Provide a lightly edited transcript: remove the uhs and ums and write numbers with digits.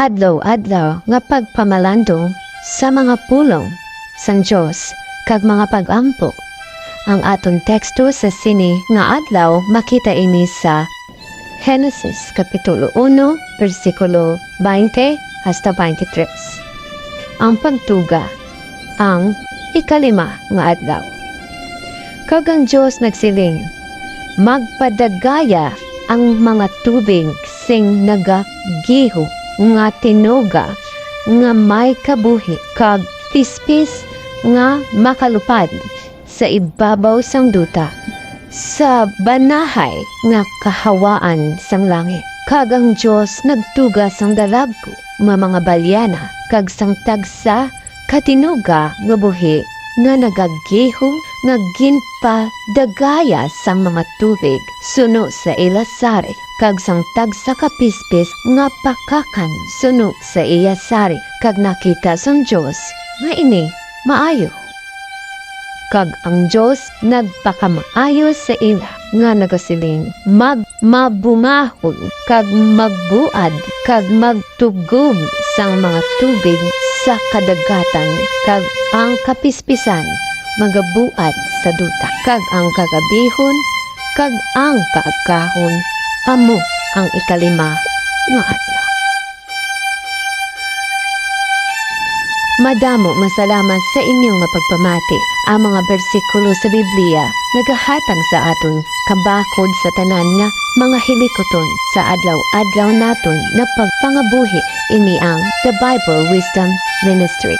adlaw-adlaw nga pagpamalandong sa mga pulong sang Dios kag mga pag-ampo. Ang aton teksto sa sini nga adlaw makita ini sa Genesis Kapitulo 1, versikulo 20 hasta 23. Ang pagtuga, ang ikalima nga adlaw. Kag ang Diyos nagsiling, magpadagaya ang mga tubig sing nagagiho nga tinuga nga may kabuhi kag pispis nga makalupad sa ibabaw sang duta sa banahay nga kahawaan sang langit. Kag ang Diyos nagtuga sang dalagko mga balyana kag sang tagsa katinuga nga buhi nga nagagiho nga ginpadagaya sang mga tubig suno sa ilasari kag sang tagsa kapispis nga pakakan suno sa iyasari kag nakita sang Diyos nga ini maayo. Kag ang Diyos nagpakamaayo sa ila nga nagasiling mabumahon kag magbuad kag magtugom sang mga tubig sa kadagatan kag ang kapispisan magabuad sa duta kag ang kagabihon kag ang kaagkahon amo ang ikalima nga adlaw. Madamo masalamat sa inyong nga pagpamati. Ang mga bersikulo sa Biblia nagahatag sa aton kabakod sa tanan nga mga hilikoton sa adlaw-adlaw naton na pagpangabuhi. Ini ang The Bible Wisdom Ministry.